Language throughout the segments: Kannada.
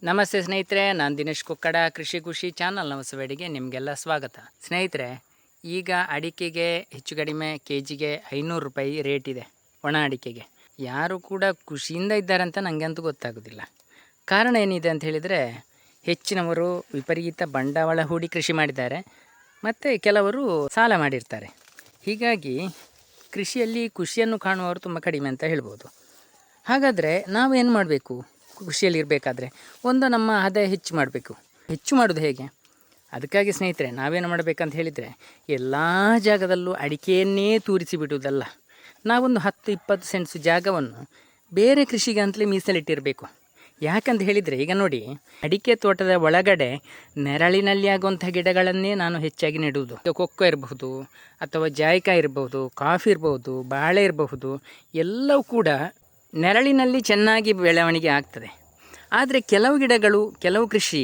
ನಮಸ್ತೆ ಸ್ನೇಹಿತರೆ, ನಾನು ದಿನೇಶ್ ಕುಕ್ಕಡ. ಕೃಷಿ ಖುಷಿ ಚಾನಲ್ ಹೊಸಬೇಡಿಗೆ ನಿಮಗೆಲ್ಲ ಸ್ವಾಗತ. ಸ್ನೇಹಿತರೆ, ಈಗ ಅಡಿಕೆಗೆ ಹೆಚ್ಚು ಕಡಿಮೆ ಕೆ ಜಿಗೆ 500 ರೂಪಾಯಿ ರೇಟ್ ಇದೆ. ಒಣ ಅಡಿಕೆಗೆ ಯಾರು ಕೂಡ ಖುಷಿಯಿಂದ ಇದ್ದಾರೆ ಅಂತ ನನಗೆ ಅಂತೂ ಗೊತ್ತಾಗೋದಿಲ್ಲ. ಕಾರಣ ಏನಿದೆ ಅಂತ ಹೇಳಿದರೆ, ಹೆಚ್ಚಿನವರು ವಿಪರೀತ ಬಂಡವಾಳ ಹೂಡಿ ಕೃಷಿ ಮಾಡಿದ್ದಾರೆ ಮತ್ತು ಕೆಲವರು ಸಾಲ ಮಾಡಿರ್ತಾರೆ. ಹೀಗಾಗಿ ಕೃಷಿಯಲ್ಲಿ ಖುಷಿಯನ್ನು ಕಾಣುವವರು ತುಂಬ ಕಡಿಮೆ ಅಂತ ಹೇಳ್ಬೋದು. ಹಾಗಾದರೆ ನಾವೇನು ಮಾಡಬೇಕು? ಕೃಷಿಯಲ್ಲಿರಬೇಕಾದ್ರೆ ನಮ್ಮ ಆದಾಯ ಹೆಚ್ಚು ಮಾಡಬೇಕು. ಹೆಚ್ಚು ಮಾಡೋದು ಹೇಗೆ? ಅದಕ್ಕಾಗಿ ಸ್ನೇಹಿತರೆ, ನಾವೇನು ಮಾಡಬೇಕಂತ ಹೇಳಿದರೆ, ಎಲ್ಲ ಜಾಗದಲ್ಲೂ ಅಡಿಕೆಯನ್ನೇ ತೂರಿಸಿ ಬಿಡುವುದಲ್ಲ. ನಾವೊಂದು 10-20 ಸೆಂಟ್ಸ್ ಜಾಗವನ್ನು ಬೇರೆ ಕೃಷಿಗೆ ಅಂತಲೇ ಮೀಸಲಿಟ್ಟಿರಬೇಕು. ಯಾಕಂತ ಹೇಳಿದರೆ, ಈಗ ನೋಡಿ, ಅಡಿಕೆ ತೋಟದ ಒಳಗಡೆ ನೆರಳಿನಲ್ಲಿ ಆಗುವಂಥ ಗಿಡಗಳನ್ನೇ ನಾನು ಹೆಚ್ಚಾಗಿ ನೆಡುವುದು. ಕೊಕ್ಕೋ ಇರಬಹುದು, ಅಥವಾ ಜಾಯಿಕಾಯಿ ಇರಬಹುದು, ಕಾಫಿ ಇರಬಹುದು, ಬಾಳೆ ಇರಬಹುದು, ಎಲ್ಲವೂ ಕೂಡ ನೆರಳಿನಲ್ಲಿ ಚೆನ್ನಾಗಿ ಬೆಳವಣಿಗೆ ಆಗ್ತದೆ. ಆದರೆ ಕೆಲವು ಗಿಡಗಳು, ಕೆಲವು ಕೃಷಿ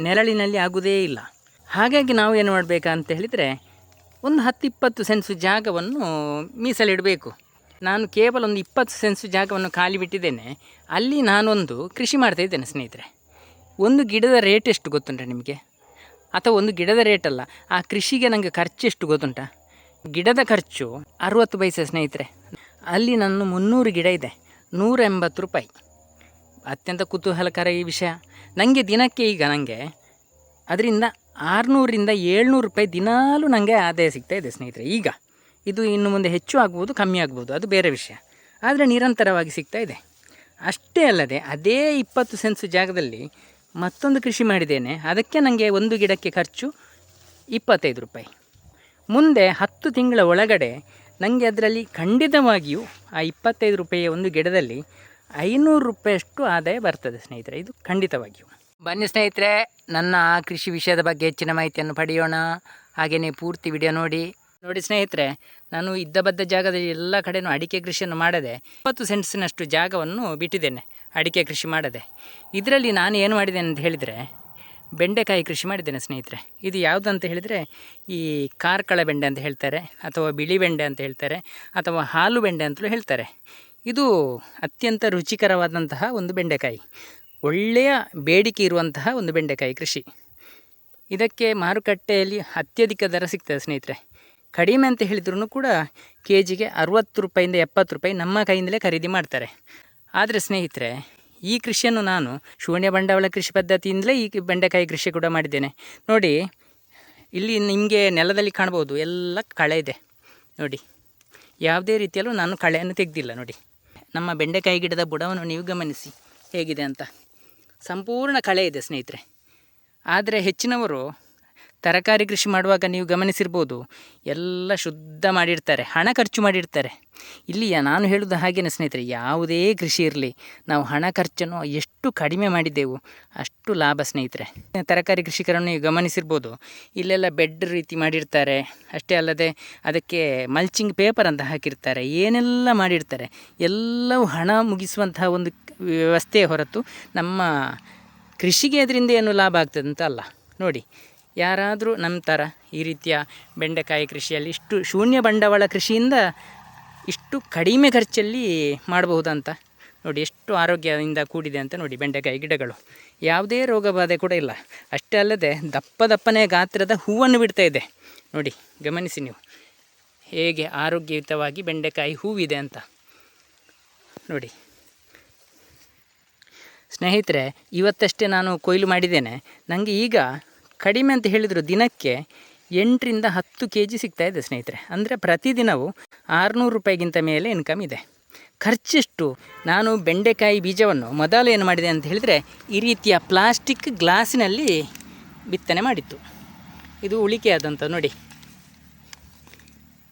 ನೆರಳಿನಲ್ಲಿ ಆಗುವುದೇ ಇಲ್ಲ. ಹಾಗಾಗಿ ನಾವು ಏನು ಮಾಡಬೇಕಂತ ಹೇಳಿದರೆ, ಒಂದು 10-20 ಸೆನ್ಸು ಜಾಗವನ್ನು ಮೀಸಲಿಡಬೇಕು. ನಾನು ಕೇವಲ ಒಂದು 20 ಸೆನ್ಸು ಜಾಗವನ್ನು ಖಾಲಿ ಬಿಟ್ಟಿದ್ದೇನೆ. ಅಲ್ಲಿ ನಾನೊಂದು ಕೃಷಿ ಮಾಡ್ತಾಯಿದ್ದೇನೆ ಸ್ನೇಹಿತರೆ. ಒಂದು ಗಿಡದ ರೇಟ್ ಎಷ್ಟು ಗೊತ್ತುಂಟ ನಿಮಗೆ? ಅಥವಾ ಒಂದು ಗಿಡದ ರೇಟಲ್ಲ, ಆ ಕೃಷಿಗೆ ನನಗೆ ಖರ್ಚು ಎಷ್ಟು ಗೊತ್ತುಂಟ? ಗಿಡದ ಖರ್ಚು 60 ಪೈಸೆ ಸ್ನೇಹಿತರೆ. ಅಲ್ಲಿ ನನ್ನ 300 ಗಿಡ ಇದೆ, 180 ರೂಪಾಯಿ. ಅತ್ಯಂತ ಕುತೂಹಲಕಾರಿ ವಿಷಯ. ನನಗೆ ದಿನಕ್ಕೆ ಈಗ ಅದರಿಂದ 600-700 ರೂಪಾಯಿ ದಿನಾಲೂ ನನಗೆ ಆದಾಯ ಸಿಗ್ತಾಯಿದೆ ಸ್ನೇಹಿತರೆ. ಈಗ ಇದು ಇನ್ನು ಮುಂದೆ ಹೆಚ್ಚು ಆಗ್ಬೋದು, ಕಮ್ಮಿ ಆಗ್ಬೋದು, ಅದು ಬೇರೆ ವಿಷಯ. ಆದರೆ ನಿರಂತರವಾಗಿ ಸಿಗ್ತಾಯಿದೆ. ಅಷ್ಟೇ ಅಲ್ಲದೆ, ಅದೇ 20 ಸೆನ್ಸು ಜಾಗದಲ್ಲಿ ಮತ್ತೊಂದು ಕೃಷಿ ಮಾಡಿದ್ದೇನೆ. ಅದಕ್ಕೆ ನನಗೆ ಒಂದು ಗಿಡಕ್ಕೆ ಖರ್ಚು 25 ರೂಪಾಯಿ. ಮುಂದೆ 10 ತಿಂಗಳ ಒಳಗಡೆ ನನಗೆ ಅದರಲ್ಲಿ ಖಂಡಿತವಾಗಿಯೂ ಆ 25 ರೂಪಾಯಿಯ ಒಂದು ಗಿಡದಲ್ಲಿ 500 ರೂಪಾಯಿಯಷ್ಟು ಆದಾಯ ಬರ್ತದೆ ಸ್ನೇಹಿತರೆ. ಇದು ಖಂಡಿತವಾಗಿಯೂ. ಬನ್ನಿ ಸ್ನೇಹಿತರೆ, ನನ್ನ ಆ ಕೃಷಿ ವಿಷಯದ ಬಗ್ಗೆ ಹೆಚ್ಚಿನ ಮಾಹಿತಿಯನ್ನು ಪಡೆಯೋಣ. ಹಾಗೆಯೇ ಪೂರ್ತಿ ವಿಡಿಯೋ ನೋಡಿ ಸ್ನೇಹಿತರೆ, ನಾನು ಇದ್ದಬದ್ದ ಜಾಗದಲ್ಲಿ ಎಲ್ಲ ಕಡೆಯೂ ಅಡಿಕೆ ಕೃಷಿಯನ್ನು ಮಾಡದೆ 20 ಸೆಂಟ್ಸಿನಷ್ಟು ಜಾಗವನ್ನು ಬಿಟ್ಟಿದ್ದೇನೆ ಅಡಿಕೆ ಕೃಷಿ ಮಾಡದೆ. ಇದರಲ್ಲಿ ನಾನು ಏನು ಮಾಡಿದ್ದೇನೆ ಅಂತ ಹೇಳಿದರೆ, ಬೆಂಡೆಕಾಯಿ ಕೃಷಿ ಮಾಡಿದ್ದೇನೆ ಸ್ನೇಹಿತರೆ. ಇದು ಯಾವುದಂತ ಹೇಳಿದರೆ, ಈ ಕಾರ್ಕಳ ಬೆಂಡೆ ಅಂತ ಹೇಳ್ತಾರೆ, ಅಥವಾ ಬಿಳಿ ಬೆಂಡೆ ಅಂತ ಹೇಳ್ತಾರೆ, ಅಥವಾ ಹಾಲು ಬೆಂಡೆ ಅಂತಲೂ ಹೇಳ್ತಾರೆ. ಇದು ಅತ್ಯಂತ ರುಚಿಕರವಾದಂತಹ ಒಂದು ಬೆಂಡೆಕಾಯಿ, ಒಳ್ಳೆಯ ಬೇಡಿಕೆ ಇರುವಂತಹ ಒಂದು ಬೆಂಡೆಕಾಯಿ ಕೃಷಿ. ಇದಕ್ಕೆ ಮಾರುಕಟ್ಟೆಯಲ್ಲಿ ಅತ್ಯಧಿಕ ದರ ಸಿಗ್ತದೆ ಸ್ನೇಹಿತರೆ. ಕಡಿಮೆ ಅಂತ ಹೇಳಿದ್ರೂ ಕೂಡ ಕೆ ಜಿಗೆ 60 ರೂಪಾಯಿಂದ 70 ರೂಪಾಯಿ ನಮ್ಮ ಕೈಯಿಂದಲೇ ಖರೀದಿ ಮಾಡ್ತಾರೆ. ಆದರೆ ಸ್ನೇಹಿತರೆ, ಈ ಕೃಷಿಯನ್ನು ನಾನು ಶೂನ್ಯ ಬಂಡವಾಳ ಕೃಷಿ ಪದ್ಧತಿಯಿಂದಲೇ ಈ ಬೆಂಡೆಕಾಯಿ ಕೃಷಿ ಕೂಡ ಮಾಡಿದ್ದೇನೆ. ನೋಡಿ, ಇಲ್ಲಿ ನಿಮಗೆ ನೆಲದಲ್ಲಿ ಕಾಣ್ಬೋದು, ಎಲ್ಲ ಕಳೆ ಇದೆ ನೋಡಿ. ಯಾವುದೇ ರೀತಿಯಲ್ಲೂ ನಾನು ಕಳೆಯನ್ನು ತೆಗೆದಿಲ್ಲ. ನೋಡಿ, ನಮ್ಮ ಬೆಂಡೆಕಾಯಿ ಗಿಡದ ಬುಡವನ್ನು ನೀವು ಗಮನಿಸಿ ಹೇಗಿದೆ ಅಂತ. ಸಂಪೂರ್ಣ ಕಳೆ ಇದೆ ಸ್ನೇಹಿತರೆ. ಆದರೆ ಹೆಚ್ಚಿನವರು ತರಕಾರಿ ಕೃಷಿ ಮಾಡುವಾಗ ನೀವು ಗಮನಿಸಿರ್ಬೋದು, ಎಲ್ಲ ಶುದ್ಧ ಮಾಡಿರ್ತಾರೆ, ಹಣ ಖರ್ಚು ಮಾಡಿರ್ತಾರೆ. ಇಲ್ಲಿ ನಾನು ಹೇಳೋದು ಹಾಗೇನೆ ಸ್ನೇಹಿತರೆ, ಯಾವುದೇ ಕೃಷಿ ಇರಲಿ, ನಾವು ಹಣ ಖರ್ಚನ್ನು ಎಷ್ಟು ಕಡಿಮೆ ಮಾಡಿದ್ದೆವು ಅಷ್ಟು ಲಾಭ ಸ್ನೇಹಿತರೆ. ತರಕಾರಿ ಕೃಷಿಕರನ್ನು ನೀವು ಗಮನಿಸಿರ್ಬೋದು, ಇಲ್ಲೆಲ್ಲ ಬೆಡ್ ರೀತಿ ಮಾಡಿರ್ತಾರೆ. ಅಷ್ಟೇ ಅಲ್ಲದೆ ಅದಕ್ಕೆ ಮಲ್ಚಿಂಗ್ ಪೇಪರ್ ಅಂತ ಹಾಕಿರ್ತಾರೆ, ಏನೆಲ್ಲ ಮಾಡಿರ್ತಾರೆ. ಎಲ್ಲವೂ ಹಣ ಮುಗಿಸುವಂತಹ ಒಂದು ವ್ಯವಸ್ಥೆಯ ಹೊರತು ನಮ್ಮ ಕೃಷಿಗೆ ಅದರಿಂದ ಏನು ಲಾಭ ಆಗ್ತದೆ ಅಂತ ಅಲ್ಲ. ನೋಡಿ, ಯಾರಾದರೂ ನಮ್ಮ ಥರ ಈ ರೀತಿಯ ಬೆಂಡೆಕಾಯಿ ಕೃಷಿಯಲ್ಲಿ ಇಷ್ಟು ಶೂನ್ಯ ಬಂಡವಾಳ ಕೃಷಿಯಿಂದ ಇಷ್ಟು ಕಡಿಮೆ ಖರ್ಚಲ್ಲಿ ಮಾಡಬಹುದಂತ ನೋಡಿ, ಎಷ್ಟು ಆರೋಗ್ಯದಿಂದ ಕೂಡಿದೆ ಅಂತ ನೋಡಿ ಬೆಂಡೆಕಾಯಿ ಗಿಡಗಳು. ಯಾವುದೇ ರೋಗ ಬಾಧೆ ಕೂಡ ಇಲ್ಲ. ಅಷ್ಟೇ ಅಲ್ಲದೆ ದಪ್ಪನೇ ಗಾತ್ರದ ಹೂವನ್ನು ಬಿಡ್ತಾ ಇದೆ ನೋಡಿ, ಗಮನಿಸಿ ನೀವು ಹೇಗೆ ಆರೋಗ್ಯಯುತವಾಗಿ ಬೆಂಡೆಕಾಯಿ ಹೂವಿದೆ ಅಂತ ನೋಡಿ. ಸ್ನೇಹಿತರೆ, ಇವತ್ತಷ್ಟೇ ನಾನು ಕೊಯ್ಲು ಮಾಡಿದ್ದೇನೆ. ನನಗೆ ಈಗ ಕಡಿಮೆ ಅಂತ ಹೇಳಿದರು ದಿನಕ್ಕೆ 8-10 kg ಸಿಗ್ತಾಯಿದೆ ಸ್ನೇಹಿತರೆ. ಅಂದರೆ ಪ್ರತಿದಿನವೂ 600 ರೂಪಾಯಿಗಿಂತ ಮೇಲೆ ಇನ್ಕಮ್ ಇದೆ. ಖರ್ಚೆಷ್ಟು? ನಾನು ಬೆಂಡೆಕಾಯಿ ಬೀಜವನ್ನು ಮೊದಲು ಏನು ಮಾಡಿದೆ ಅಂತ ಹೇಳಿದರೆ, ಈ ರೀತಿಯ ಪ್ಲಾಸ್ಟಿಕ್ ಗ್ಲಾಸಿನಲ್ಲಿ ಬಿತ್ತನೆ ಮಾಡಿತ್ತು. ಇದು ಉಳಿಕೆಯಾದಂಥ ನೋಡಿ,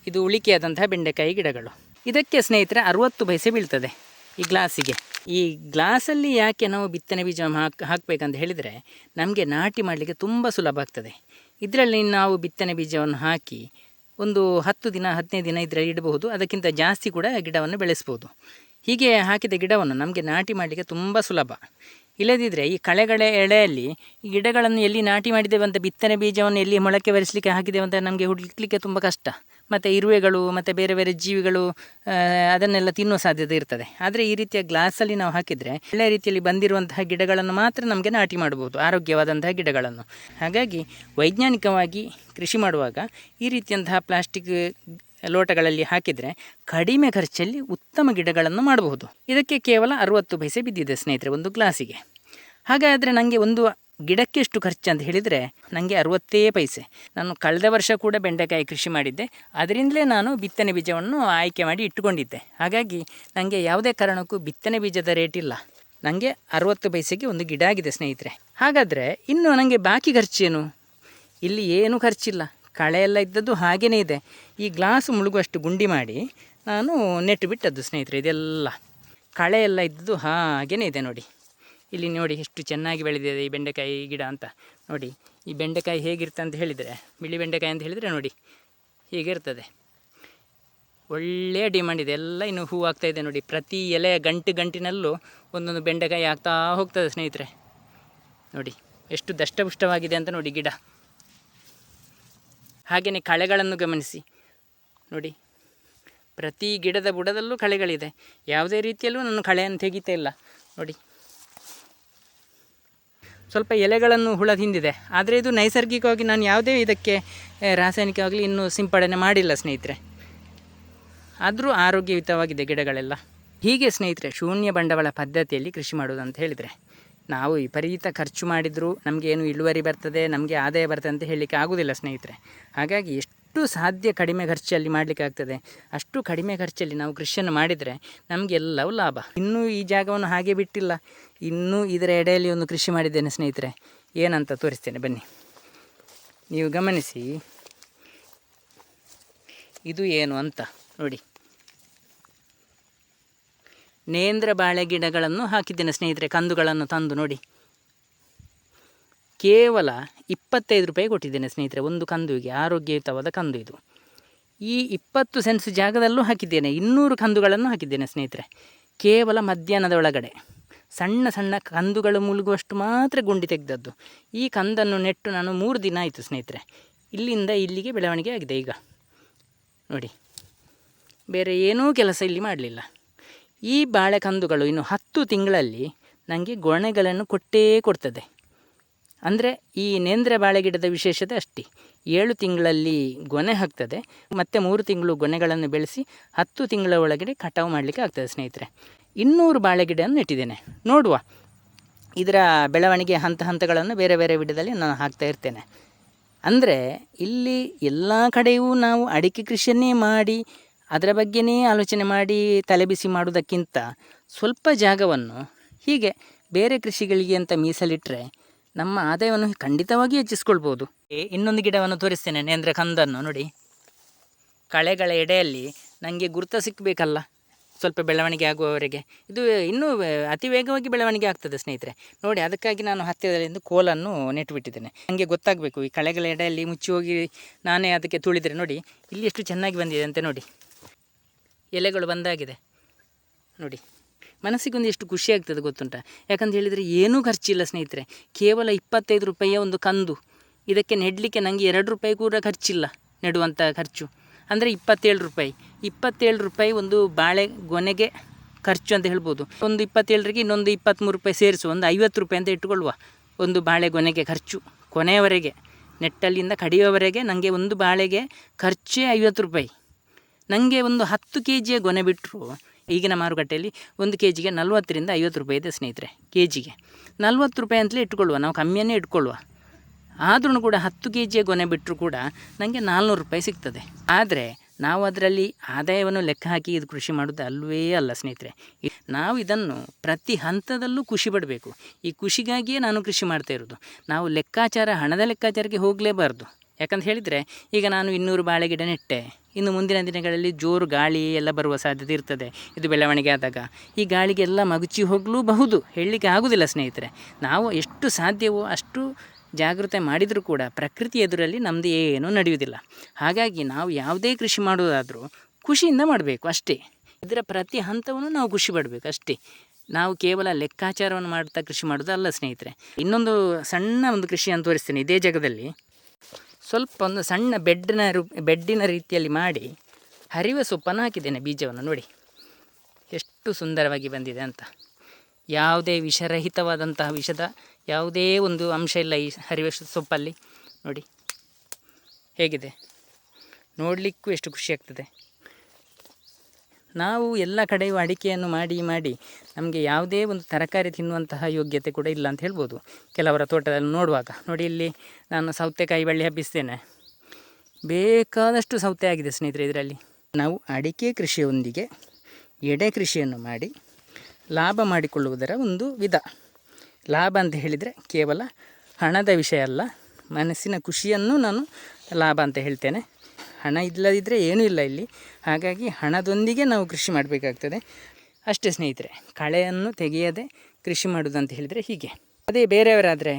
ಇದು ಉಳಿಕೆಯಾದಂತಹ ಬೆಂಡೆಕಾಯಿ ಗಿಡಗಳು. ಇದಕ್ಕೆ ಸ್ನೇಹಿತರೆ 60 ಪೈಸೆ ಬೀಳ್ತದೆ ಈ ಗ್ಲಾಸಿಗೆ. ಈ ಗ್ಲಾಸಲ್ಲಿ ಯಾಕೆ ನಾವು ಬಿತ್ತನೆ ಬೀಜ ಹಾಕಬೇಕಂತ ಹೇಳಿದರೆ, ನಮಗೆ ನಾಟಿ ಮಾಡಲಿಕ್ಕೆ ತುಂಬ ಸುಲಭ ಆಗ್ತದೆ. ಇದರಲ್ಲಿ ನಾವು ಬಿತ್ತನೆ ಬೀಜವನ್ನು ಹಾಕಿ ಒಂದು 10 ದಿನ 15 ದಿನ ಇದರಲ್ಲಿ ಇಡಬಹುದು. ಅದಕ್ಕಿಂತ ಜಾಸ್ತಿ ಕೂಡ ಗಿಡವನ್ನು ಬೆಳೆಸ್ಬೋದು. ಹೀಗೆ ಹಾಕಿದ ಗಿಡವನ್ನು ನಮಗೆ ನಾಟಿ ಮಾಡಲಿಕ್ಕೆ ತುಂಬ ಸುಲಭ. ಇಲ್ಲದಿದ್ದರೆ ಈ ಕಳೆಗಳ ಎಳೆಯಲ್ಲಿ ಈ ಗಿಡಗಳನ್ನು ಎಲ್ಲಿ ನಾಟಿ ಮಾಡಿದ್ದೇವೆ ಅಂತ, ಬಿತ್ತನೆ ಬೀಜವನ್ನು ಎಲ್ಲಿ ಮೊಳಕೆ ಬರಿಸಲಿಕ್ಕೆ ಹಾಕಿದ್ದೇವೆ ಅಂತ ನಮಗೆ ಹುಡುಕಲಿಕ್ಕೆ ತುಂಬ ಕಷ್ಟ. ಮತ್ತು ಇರುವೆಗಳು ಮತ್ತು ಬೇರೆ ಬೇರೆ ಜೀವಿಗಳು ಅದನ್ನೆಲ್ಲ ತಿನ್ನುವ ಸಾಧ್ಯತೆ ಇರ್ತದೆ. ಆದರೆ ಈ ರೀತಿಯ ಗ್ಲಾಸಲ್ಲಿ ನಾವು ಹಾಕಿದರೆ ಒಳ್ಳೆಯ ರೀತಿಯಲ್ಲಿ ಬಂದಿರುವಂತಹ ಗಿಡಗಳನ್ನು ಮಾತ್ರ ನಮಗೆ ನಾಟಿ ಮಾಡ್ಬೋದು, ಆರೋಗ್ಯವಾದಂತಹ ಗಿಡಗಳನ್ನು. ಹಾಗಾಗಿ ವೈಜ್ಞಾನಿಕವಾಗಿ ಕೃಷಿ ಮಾಡುವಾಗ ಈ ರೀತಿಯಂತಹ ಪ್ಲಾಸ್ಟಿಕ್ ಲೋಟಗಳಲ್ಲಿ ಹಾಕಿದರೆ ಕಡಿಮೆ ಖರ್ಚಲ್ಲಿ ಉತ್ತಮ ಗಿಡಗಳನ್ನು ಮಾಡಬಹುದು. ಇದಕ್ಕೆ ಕೇವಲ 60 ಪೈಸೆ ಬಿದ್ದಿದೆ ಸ್ನೇಹಿತರೆ ಒಂದು ಗ್ಲಾಸಿಗೆ. ಹಾಗಾದರೆ ನನಗೆ ಒಂದು ಗಿಡಕ್ಕೆ ಎಷ್ಟು ಖರ್ಚು ಅಂತ ಹೇಳಿದರೆ ನನಗೆ 60 ಪೈಸೆ. ನಾನು ಕಳೆದ ವರ್ಷ ಕೂಡ ಬೆಂಡೆಕಾಯಿ ಕೃಷಿ ಮಾಡಿದ್ದೆ, ಅದರಿಂದಲೇ ನಾನು ಬಿತ್ತನೆ ಬೀಜವನ್ನು ಆಯ್ಕೆ ಮಾಡಿ ಇಟ್ಟುಕೊಂಡಿದ್ದೆ. ಹಾಗಾಗಿ ನನಗೆ ಯಾವುದೇ ಕಾರಣಕ್ಕೂ ಬಿತ್ತನೆ ಬೀಜದ ರೇಟ್ ಇಲ್ಲ. ನನಗೆ 60 ಪೈಸೆಗೆ ಒಂದು ಗಿಡ ಆಗಿದೆ ಸ್ನೇಹಿತರೆ. ಹಾಗಾದರೆ ಇನ್ನು ನನಗೆ ಬಾಕಿ ಖರ್ಚೇನು? ಇಲ್ಲಿ ಏನೂ ಖರ್ಚಿಲ್ಲ, ಕಳೆ ಎಲ್ಲ ಇದ್ದದ್ದು ಹಾಗೇ ಇದೆ. ಈ ಗ್ಲಾಸ್ ಮುಳುಗುವಷ್ಟು ಗುಂಡಿ ಮಾಡಿ ನಾನು ನೆಟ್ಟು ಬಿಟ್ಟದ್ದು ಸ್ನೇಹಿತರೆ. ಇದೆಲ್ಲ ಕಳೆ ಎಲ್ಲ ಇದ್ದದ್ದು ಹಾಗೇ ಇದೆ ನೋಡಿ. ಇಲ್ಲಿ ನೋಡಿ ಎಷ್ಟು ಚೆನ್ನಾಗಿ ಬೆಳೆದಿದೆ ಈ ಬೆಂಡೆಕಾಯಿ ಗಿಡ ಅಂತ. ನೋಡಿ ಈ ಬೆಂಡೆಕಾಯಿ ಹೇಗಿರ್ತದೆ ಅಂತ ಹೇಳಿದರೆ, ಬಿಳಿ ಬೆಂಡೆಕಾಯಿ ಅಂತ ಹೇಳಿದರೆ ನೋಡಿ ಹೀಗಿರ್ತದೆ. ಒಳ್ಳೆಯ ಡಿಮಾಂಡ್ ಇದೆ, ಎಲ್ಲ ಇನ್ನು ಹೂ ಆಗ್ತಾಯಿದೆ ನೋಡಿ. ಪ್ರತಿ ಎಲೆ ಗಂಟಿನಲ್ಲೂ ಒಂದೊಂದು ಬೆಂಡೆಕಾಯಿ ಆಗ್ತಾ ಹೋಗ್ತದೆ ಸ್ನೇಹಿತರೆ. ನೋಡಿ ಎಷ್ಟು ದಷ್ಟಪುಷ್ಟವಾಗಿದೆ ಅಂತ ನೋಡಿ ಗಿಡ. ಹಾಗೆಯೇ ಕಳೆಗಳನ್ನು ಗಮನಿಸಿ ನೋಡಿ, ಪ್ರತಿ ಗಿಡದ ಬುಡದಲ್ಲೂ ಕಳೆಗಳಿದೆ. ಯಾವುದೇ ರೀತಿಯಲ್ಲೂ ನಾನು ಕಳೆಯನ್ನು ತೆಗಿತಾ ಇಲ್ಲ ನೋಡಿ. ಸ್ವಲ್ಪ ಎಲೆಗಳನ್ನು ಹುಳ ತಿಂದಿದೆ, ಆದರೆ ಇದು ನೈಸರ್ಗಿಕವಾಗಿ ನಾನು ಯಾವುದೇ ಇದಕ್ಕೆ ರಾಸಾಯನಿಕವಾಗಲಿ ಇನ್ನೂ ಸಿಂಪಡಣೆ ಮಾಡಿಲ್ಲ ಸ್ನೇಹಿತರೆ. ಆದರೂ ಆರೋಗ್ಯಯುತವಾಗಿದೆ ಗಿಡಗಳೆಲ್ಲ. ಹೀಗೆ ಸ್ನೇಹಿತರೆ ಶೂನ್ಯ ಬಂಡವಾಳ ಪದ್ಧತಿಯಲ್ಲಿ ಕೃಷಿ ಮಾಡೋದು ಅಂತ ಹೇಳಿದರೆ, ನಾವು ವಿಪರೀತ ಖರ್ಚು ಮಾಡಿದರೂ ನಮಗೇನು ಇಳುವರಿ ಬರ್ತದೆ, ನಮಗೆ ಆದಾಯ ಬರ್ತದೆ ಅಂತ ಹೇಳಲಿಕ್ಕೆ ಆಗೋದಿಲ್ಲ ಸ್ನೇಹಿತರೆ. ಹಾಗಾಗಿ ಎಷ್ಟು ಸಾಧ್ಯ ಕಡಿಮೆ ಖರ್ಚಲ್ಲಿ ಮಾಡಲಿಕ್ಕೆ ಆಗ್ತದೆ ಅಷ್ಟು ಕಡಿಮೆ ಖರ್ಚಲ್ಲಿ ನಾವು ಕೃಷಿಯನ್ನು ಮಾಡಿದರೆ ನಮಗೆಲ್ಲವೂ ಲಾಭ. ಇನ್ನೂ ಈ ಜಾಗವನ್ನು ಹಾಗೆ ಬಿಟ್ಟಿಲ್ಲ, ಇನ್ನೂ ಇದರ ಎಡೆಯಲ್ಲಿ ಒಂದು ಕೃಷಿ ಮಾಡಿದ್ದೇನೆ ಸ್ನೇಹಿತರೆ. ಏನಂತ ತೋರಿಸ್ತೇನೆ ಬನ್ನಿ, ನೀವು ಗಮನಿಸಿ. ಇದು ಏನು ಅಂತ ನೋಡಿ. ನೇಂದ್ರ ಬಾಳೆ ಗಿಡಗಳನ್ನು ಹಾಕಿದ್ದೇನೆ ಸ್ನೇಹಿತರೆ, ಕಂದುಗಳನ್ನು ತಂದು ನೋಡಿ. ಕೇವಲ 25 ರೂಪಾಯಿ ಕೊಟ್ಟಿದ್ದೇನೆ ಸ್ನೇಹಿತರೆ ಒಂದು ಕಂದುವಿಗೆ. ಆರೋಗ್ಯಯುತವಾದ ಕಂದು ಇದು. ಈ 20 ಸೆನ್ಸ್ ಜಾಗದಲ್ಲೂ ಹಾಕಿದ್ದೇನೆ. 200 ಕಂದುಗಳನ್ನು ಹಾಕಿದ್ದೇನೆ ಸ್ನೇಹಿತರೆ. ಕೇವಲ ಮಧ್ಯಾಹ್ನದ ಒಳಗಡೆ ಸಣ್ಣ ಸಣ್ಣ ಕಂದುಗಳು ಮುಳುಗುವಷ್ಟು ಮಾತ್ರ ಗುಂಡಿ ತೆಗೆದದ್ದು. ಈ ಕಂದನ್ನು ನೆಟ್ಟು ನಾನು 3 ದಿನ ಆಯಿತು ಸ್ನೇಹಿತರೆ. ಇಲ್ಲಿಂದ ಇಲ್ಲಿಗೆ ಬೆಳವಣಿಗೆ ಆಗಿದೆ ಈಗ ನೋಡಿ. ಬೇರೆ ಏನೂ ಕೆಲಸ ಇಲ್ಲಿ ಮಾಡಲಿಲ್ಲ. ಈ ಬಾಳೆಕಂದುಗಳು ಇನ್ನು 10 ತಿಂಗಳಲ್ಲಿ ನನಗೆ ಗೊನೆಗಳನ್ನು ಕೊಡ್ತದೆ. ಅಂದರೆ ಈ ನೇಂದ್ರ ಬಾಳೆ ಗಿಡದ ವಿಶೇಷತೆ ಅಷ್ಟೇ. 7 ತಿಂಗಳಲ್ಲಿ ಗೊನೆ ಹಾಕ್ತದೆ, ಮತ್ತು 3 ತಿಂಗಳು ಗೊನೆಗಳನ್ನು ಬೆಳೆಸಿ 10 ತಿಂಗಳ ಒಳಗಡೆ ಕಟಾವು ಮಾಡಲಿಕ್ಕೆ ಆಗ್ತದೆ ಸ್ನೇಹಿತರೆ. 200 ಬಾಳೆ ಗಿಡವನ್ನು ನೆಟ್ಟಿದ್ದೇನೆ. ನೋಡುವ ಇದರ ಬೆಳವಣಿಗೆ ಹಂತಗಳನ್ನು ಬೇರೆ ಬೇರೆ ವಿಧದಲ್ಲಿ ನಾನು ಹಾಕ್ತಾ ಇರ್ತೇನೆ. ಅಂದರೆ ಇಲ್ಲಿ ಎಲ್ಲ ಕಡೆಯೂ ನಾವು ಅಡಿಕೆ ಕೃಷಿಯನ್ನೇ ಮಾಡಿ ಅದರ ಬಗ್ಗೆನೇ ಆಲೋಚನೆ ಮಾಡಿ ತಲೆಬಿಸಿ ಮಾಡುವುದಕ್ಕಿಂತ ಸ್ವಲ್ಪ ಜಾಗವನ್ನು ಹೀಗೆ ಬೇರೆ ಕೃಷಿಗಳಿಗೆ ಅಂತ ಮೀಸಲಿಟ್ಟರೆ ನಮ್ಮ ಆದಾಯವನ್ನು ಖಂಡಿತವಾಗಿ ಹೆಚ್ಚಿಸ್ಕೊಳ್ಬೋದು. ಇನ್ನೊಂದು ಗಿಡವನ್ನು ತೋರಿಸ್ತೇನೆ, ನೇಂದ್ರ ಕಂದನ್ನು ನೋಡಿ. ಕಳೆಗಳ ಎಡೆಯಲ್ಲಿ ನನಗೆ ಗುರುತ ಸಿಕ್ಕಬೇಕಲ್ಲ ಸ್ವಲ್ಪ ಬೆಳವಣಿಗೆ ಆಗುವವರೆಗೆ. ಇದು ಇನ್ನೂ ಅತಿ ವೇಗವಾಗಿ ಬೆಳವಣಿಗೆ ಆಗ್ತದೆ ಸ್ನೇಹಿತರೆ ನೋಡಿ. ಅದಕ್ಕಾಗಿ ನಾನು ಹತ್ತಿರದಲ್ಲಿಂದ ಕೋಲನ್ನು ನೆಟ್ಟುಬಿಟ್ಟಿದ್ದೇನೆ. ನನಗೆ ಗೊತ್ತಾಗಬೇಕು ಈ ಕಳೆಗಳ ಎಡೆಯಲ್ಲಿ ಮುಚ್ಚಿ ಹೋಗಿ ನಾನೇ ಅದಕ್ಕೆ ತುಳಿದರೆ ನೋಡಿ ಇಲ್ಲಿ ಎಷ್ಟು ಚೆನ್ನಾಗಿ ಬಂದಿದೆ ಅಂತ ನೋಡಿ. ಎಲೆಗಳು ಬಂದಾಗಿದೆ ನೋಡಿ. ಮನಸ್ಸಿಗೊಂದು ಎಷ್ಟು ಖುಷಿ ಆಗ್ತದೆ ಗೊತ್ತುಂಟ. ಯಾಕಂತ ಹೇಳಿದರೆ ಏನೂ ಖರ್ಚಿಲ್ಲ ಸ್ನೇಹಿತರೆ. ಕೇವಲ 25 ರೂಪಾಯಿಯ ಒಂದು ಕಂದು. ಇದಕ್ಕೆ ನೆಡಲಿಕ್ಕೆ ನನಗೆ 2 ರೂಪಾಯಿ ಕೂಡ ಖರ್ಚಿಲ್ಲ, ನೆಡುವಂಥ ಖರ್ಚು. ಅಂದರೆ 27 ರೂಪಾಯಿ. 27 ರೂಪಾಯಿ ಒಂದು ಬಾಳೆ ಗೊನೆಗೆ ಖರ್ಚು ಅಂತ ಹೇಳ್ಬೋದು. ಒಂದು 27ರಿಗೆ ಇನ್ನೊಂದು 23 ರೂಪಾಯಿ ಸೇರಿಸು, ಒಂದು 50 ರೂಪಾಯಿ ಅಂತ ಇಟ್ಟುಕೊಳ್ಳುವ. ಒಂದು ಬಾಳೆ ಗೊನೆಗೆ ಖರ್ಚು ಕೊನೆಯವರೆಗೆ, ನೆಟ್ಟಲ್ಲಿಂದ ಕಡಿಯುವವರೆಗೆ ನನಗೆ ಒಂದು ಬಾಳೆಗೆ ಖರ್ಚೇ 50 ರೂಪಾಯಿ. ನನಗೆ ಒಂದು 10 kg ಗೊನೆ ಬಿಟ್ಟರು ಈಗಿನ ಮಾರುಕಟ್ಟೆಯಲ್ಲಿ 1 kgಗೆ 40 ರಿಂದ 50 ರೂಪಾಯಿ ಇದೆ ಸ್ನೇಹಿತರೆ. kgಗೆ 40 ರೂಪಾಯಿ ಅಂತಲೇ ಇಟ್ಕೊಳ್ಳುವ, ನಾವು ಕಮ್ಮಿಯನ್ನೇ ಇಟ್ಕೊಳ್ಳುವ. ಆದ್ರೂ ಕೂಡ 10 kg ಗೊನೆ ಬಿಟ್ಟರು ಕೂಡ ನನಗೆ 400 ರೂಪಾಯಿ ಸಿಗ್ತದೆ. ಆದರೆ ನಾವು ಅದರಲ್ಲಿ ಆದಾಯವನ್ನು ಲೆಕ್ಕ ಹಾಕಿ ಇದು ಕೃಷಿ ಮಾಡೋದು ಅಲ್ಲವೇ ಅಲ್ಲ ಸ್ನೇಹಿತರೆ. ನಾವು ಇದನ್ನು ಪ್ರತಿ ಹಂತದಲ್ಲೂ ಖುಷಿ ಪಡಬೇಕು. ಈ ಖುಷಿಗಾಗಿಯೇ ನಾನು ಕೃಷಿ ಮಾಡ್ತಾ ಇರೋದು. ನಾವು ಲೆಕ್ಕಾಚಾರ, ಹಣದ ಲೆಕ್ಕಾಚಾರಕ್ಕೆ ಹೋಗಲೇಬಾರ್ದು. ಯಾಕಂತ ಹೇಳಿದರೆ ಈಗ ನಾನು 200 ಬಾಳೆ ಗಿಡ ನೆಟ್ಟೆ, ಇನ್ನು ಮುಂದಿನ ದಿನಗಳಲ್ಲಿ ಜೋರು ಗಾಳಿ ಎಲ್ಲ ಬರುವ ಸಾಧ್ಯತೆ ಇರ್ತದೆ. ಇದು ಬೆಳವಣಿಗೆ ಆದಾಗ ಈ ಗಾಳಿಗೆಲ್ಲ ಮಗುಚಿ ಹೋಗಲೂಬಹುದು, ಹೇಳಲಿಕ್ಕೆ ಆಗೋದಿಲ್ಲ ಸ್ನೇಹಿತರೆ. ನಾವು ಎಷ್ಟು ಸಾಧ್ಯವೋ ಅಷ್ಟು ಜಾಗೃತೆ ಮಾಡಿದರೂ ಕೂಡ ಪ್ರಕೃತಿ ಎದುರಲ್ಲಿ ನಮ್ಮದು ಏನೂ ನಡೆಯುವುದಿಲ್ಲ. ಹಾಗಾಗಿ ನಾವು ಯಾವುದೇ ಕೃಷಿ ಮಾಡೋದಾದರೂ ಖುಷಿಯಿಂದ ಮಾಡಬೇಕು ಅಷ್ಟೇ. ಇದರ ಪ್ರತಿ ಹಂತವನ್ನು ನಾವು ಖುಷಿ ಪಡಬೇಕು ಅಷ್ಟೇ. ನಾವು ಕೇವಲ ಲೆಕ್ಕಾಚಾರವನ್ನು ಮಾಡ್ತಾ ಕೃಷಿ ಮಾಡೋದು ಅಲ್ಲ ಸ್ನೇಹಿತರೆ. ಇನ್ನೊಂದು ಸಣ್ಣ ಒಂದು ಕೃಷಿಯನ್ನು ತೋರಿಸ್ತೇನೆ ಇದೇ ಜಾಗದಲ್ಲಿ. ಸ್ವಲ್ಪ ಒಂದು ಸಣ್ಣ ಬೆಡ್ಡಿನ ರೀತಿಯಲ್ಲಿ ಮಾಡಿ ಹರಿವೆ ಸೊಪ್ಪನ್ನು ಹಾಕಿದ್ದೇನೆ. ಬೀಜವನ್ನು ನೋಡಿ ಎಷ್ಟು ಸುಂದರವಾಗಿ ಬಂದಿದೆ ಅಂತ. ಯಾವುದೇ ವಿಷರಹಿತವಾದಂತಹ ವಿಷದ ಯಾವುದೇ ಒಂದು ಅಂಶ ಇಲ್ಲ ಈ ಹರಿವೆ ಸೊಪ್ಪಲ್ಲಿ. ನೋಡಿ ಹೇಗಿದೆ, ನೋಡಲಿಕ್ಕೂ ಎಷ್ಟು ಖುಷಿಯಾಗ್ತದೆ. ನಾವು ಎಲ್ಲ ಕಡೆಯೂ ಅಡಿಕೆಯನ್ನು ಮಾಡಿ ನಮಗೆ ಯಾವುದೇ ಒಂದು ತರಕಾರಿ ತಿನ್ನುವಂತಹ ಯೋಗ್ಯತೆ ಕೂಡ ಇಲ್ಲ ಅಂತ ಹೇಳ್ಬೋದು ಕೆಲವರ ತೋಟದಲ್ಲಿ ನೋಡುವಾಗ. ನೋಡಿ ಇಲ್ಲಿ ನಾನು ಸೌತೆಕಾಯಿ ಬಳ್ಳಿ ಹಬ್ಬಿಸ್ತೇನೆ, ಬೇಕಾದಷ್ಟು ಸೌತೆ ಆಗಿದೆ ಸ್ನೇಹಿತರೆ ಇದರಲ್ಲಿ. ನಾವು ಅಡಿಕೆ ಕೃಷಿಯೊಂದಿಗೆ ಎಡೆ ಕೃಷಿಯನ್ನು ಮಾಡಿ ಲಾಭ ಮಾಡಿಕೊಳ್ಳುವುದರ ಒಂದು ವಿಧ. ಲಾಭ ಅಂತ ಹೇಳಿದರೆ ಕೇವಲ ಹಣದ ವಿಷಯ ಅಲ್ಲ, ಮನಸ್ಸಿನ ಖುಷಿಯನ್ನು ನಾನು ಲಾಭ ಅಂತ ಹೇಳ್ತೇನೆ. ಹಣ ಇಲ್ಲದಿದ್ದರೆ ಏನೂ ಇಲ್ಲ ಇಲ್ಲಿ. ಹಾಗಾಗಿ ಹಣದೊಂದಿಗೆ ನಾವು ಕೃಷಿ ಮಾಡಬೇಕಾಗ್ತದೆ ಅಷ್ಟೇ ಸ್ನೇಹಿತರೆ. ಕಳೆಯನ್ನು ತೆಗೆಯದೆ ಕೃಷಿ ಮಾಡೋದಂತ ಹೇಳಿದರೆ ಹೀಗೆ. ಅದೇ ಬೇರೆಯವರಾದರೆ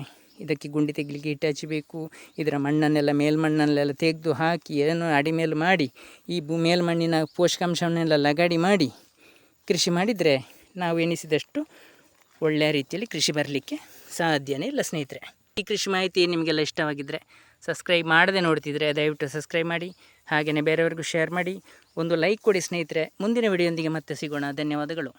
ಇದಕ್ಕೆ ಗುಂಡಿ ತೆಗಿಲಿಕ್ಕೆ ಇಟ್ಟು ಹಚ್ಚಬೇಕು, ಇದರ ಮಣ್ಣನ್ನೆಲ್ಲ ಮೇಲ್ಮಣ್ಣನ್ನೆಲ್ಲ ತೆಗೆದು ಹಾಕಿ ಏನೋ ಅಡಿಮೇಲು ಮಾಡಿ ಈ ಮೇಲ್ಮಣ್ಣಿನ ಪೋಷಕಾಂಶವನ್ನೆಲ್ಲ ಲಗಾಡಿ ಮಾಡಿ ಕೃಷಿ ಮಾಡಿದರೆ ನಾವು ಎಣಿಸಿದಷ್ಟು ಒಳ್ಳೆಯ ರೀತಿಯಲ್ಲಿ ಕೃಷಿ ಬರಲಿಕ್ಕೆ ಸಾಧ್ಯನೇ ಇಲ್ಲ ಸ್ನೇಹಿತರೆ. ಈ ಕೃಷಿ ಮಾಹಿತಿ ನಿಮಗೆಲ್ಲ ಇಷ್ಟವಾಗಿದ್ದರೆ, ಸಬ್ಸ್ಕ್ರೈಬ್ ಮಾಡದೆ ನೋಡ್ತಿದ್ರೆ ದಯವಿಟ್ಟು ಸಬ್ಸ್ಕ್ರೈಬ್ ಮಾಡಿ, ಹಾಗೆಯೇ ಬೇರೆಯವ್ರಿಗೂ ಶೇರ್ ಮಾಡಿ, ಒಂದು ಲೈಕ್ ಕೊಡಿ ಸ್ನೇಹಿತರೆ. ಮುಂದಿನ ವಿಡಿಯೋದೊಂದಿಗೆ ಮತ್ತೆ ಸಿಗೋಣ. ಧನ್ಯವಾದಗಳು.